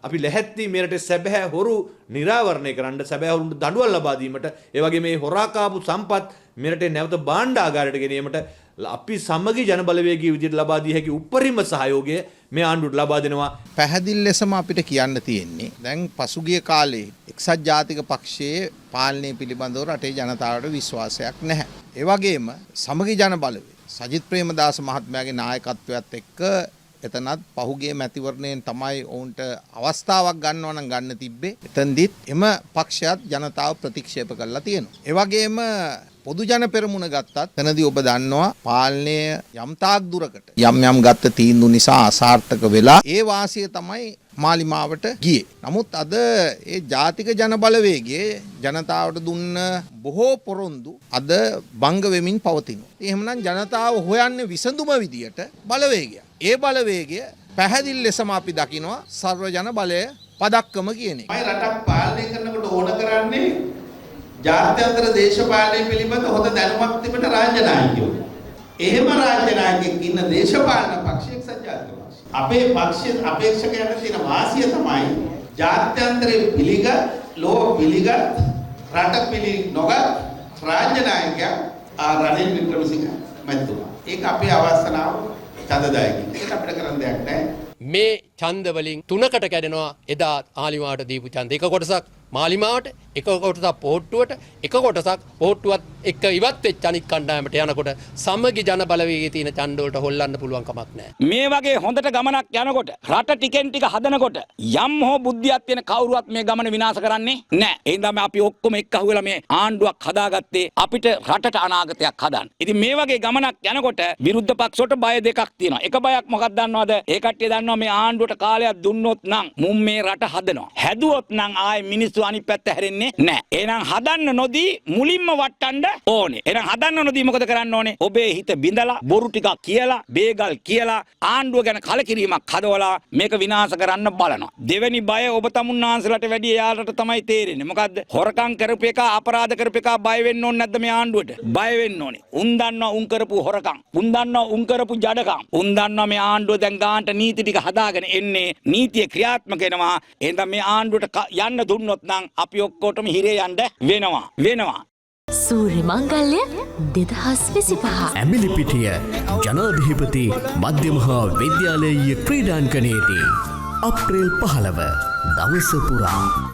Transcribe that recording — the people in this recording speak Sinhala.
අපි ලැහැත්ති මෙරට සැබෑ හොරු නිරාවරණය කරන්න සැබෑ හොරුන්ට දඬුවම් ලබා දීමට ඒ වගේ මේ හොරා කාපු සම්පත් මෙරටේ නැවත භාණ්ඩාගාරයට ගෙනීමට අපි සමගි ජනබලවේගී විදිහට ලබා දී හැකි උපරිම සහයෝගය මේ ආණ්ඩුවට ලබා දෙනවා. පැහැදිලි ලෙසම අපිට කියන්න තියෙන්නේ දැන් පසුගිය කාලේ එක්සත් ජාතික පක්ෂයේ පාලනය පිළිබඳව රටේ ජනතාවට විශ්වාසයක් නැහැ. ඒ වගේම සමගි ජනබලවේගය සජිත් ප්‍රේමදාස මහත්මයාගේ නායකත්වයත් එක්ක එතනත් පහුගිය මැතිවරණයෙන් තමයි ඔවුන්ට අවස්ථාවක් ගන්නවා නම් ගන්න තිබ්බේ. එතෙන්දිත් එම පක්ෂයත් ජනතාව ප්‍රතික්ෂේප කරලා තියෙනවා. ඒ වගේම පොදු ජන පෙරමුණ ගත්තත් එතනදී ඔබ දන්නවා පාලනය යම් තාක් දුරකට යම් ගත්ත තීන්දුව නිසා අසාර්ථක වෙලා ඒ වාසිය තමයි මාලිමාවට ගියේ. නමුත් අද ඒ ජාතික ජන බලවේගයේ ජනතාවට දුන්න බොහෝ පොරොන්දු අද භංග වෙමින් පවතිනවා. එහෙමනම් ජනතාව හොයන්නේ විසඳුම විදියට බලවේගය. ඒ බලවේගය පැහැදිලි ලෙසම අපි දකිනවා සර්ව ජන බලය පදක්කම කියන එක. මම රටක් පාලනය කරනකොට ඕන කරන්නේ ජාත්‍යන්තර දේශපාලනය පිළිබඳ හොඳ දැනුමක් තිබෙන රාජ්‍ය නායකයෝ. එහෙම රාජ්‍ය නායකයෙක් ඉන්න දේශපාලන පක්ෂයක් සජාතික පක්ෂ. අපේ පක්ෂයේ අපේක්ෂකයන්ට තියෙන වාසිය තමයි ජාත්‍යන්තරයේ පිළිගත් ලෝක පිළිගත් රට නොගත් රාජ්‍ය නායකයා රනිල් වික්‍රමසිංහ මැතිතුමා. ඒක අපේ අවස්ථාව චන්දදායකයි. ඒක අපිට කරන්න දෙයක් නැහැ. මේ ඡන්ද වලින් තුනකට කැඩෙනවා එදා ආලිමාවට දීපු ඡන්ද. එක කොටසක් මාලිමාවට, එක කොටසක් පොහොට්ටුවට, එක කොටසක් පොහොට්ටුවත් එක්ක ඉවත් වෙච්ච අනික් කණ්ඩායමට යනකොට සමගි ජන බලවේගයේ තියෙන ඡන්ද වලට හොල්ලන්න පුළුවන් කමක් නැහැ. මේ වගේ හොඳට ගමනක් යනකොට රට ටිකෙන් ටික හදනකොට යම් හෝ බුද්ධියක් තියෙන කවුරුවත් මේ ගමන විනාශ කරන්නේ නැහැ. ඒ හින්දා අපි ඔක්කොම එක්ක අහුවෙලා මේ ආණ්ඩුවක් හදාගත්තේ අපිට රටට අනාගතයක් හදන්න. ඉතින් මේ වගේ ගමනක් යනකොට විරුද්ධ පක්ෂවලට බය දෙකක් තියෙනවා. එක බයක් මොකක්ද දන්නවද? ඒ කට්ටිය දන්නවා මේ ආණ්ඩුවට කාලයක් දුන්නොත් නම් මුන් මේ රට හදනවා. හැදුවොත් නම් ආයේ මිනිස්සු අනිත් පැත්ත හැරෙන්නේ නැහැ. එහෙනම් හදන්න නොදී මුලින්ම වට්ටන්න ඕනේ. එහෙනම් හදන්න නොදී මොකද කරන්න ඕනේ? ඔබේ හිත බිඳලා බොරු ටිකක් කියලා, බේගල් කියලා ආණ්ඩුව ගැන කලකිරීමක් හදවලා මේක විනාශ කරන්න බලනවා. දෙවෙනි බය ඔබ තමුන්නාන්සලට වැඩි එයාලට තමයි තේරෙන්නේ. මොකද්ද? හොරකම් කරපු එක, අපරාධ කරපු එක බය වෙන්න ඕනේ නැද්ද මේ ආණ්ඩුවට? බය වෙන්න ඕනේ. උන් දන්නවා උන් කරපු හොරකම්. උන් දන්නවා උන් කරපු ජඩකම්. උන් දන්නවා මේ ආණ්ඩුව දැන් ගාන්ට නීති ටික හදාගෙන එන්නේ. නීතිය ක්‍රියාත්මක වෙනවා. එහෙනම් මේ ආණ්ඩුවට යන්න දුන්නොත් නම් අපි ඔක්කොටම හිරේ යන්න වෙනවා. සූර්ය මංගල්‍ය 2025 ඇමිලිපිටිය ජනාධිපති මධ්‍යම හා විද්‍යාලීය ක්‍රීඩාංගණයේදී අප්‍රේල් 15 දවස පුරා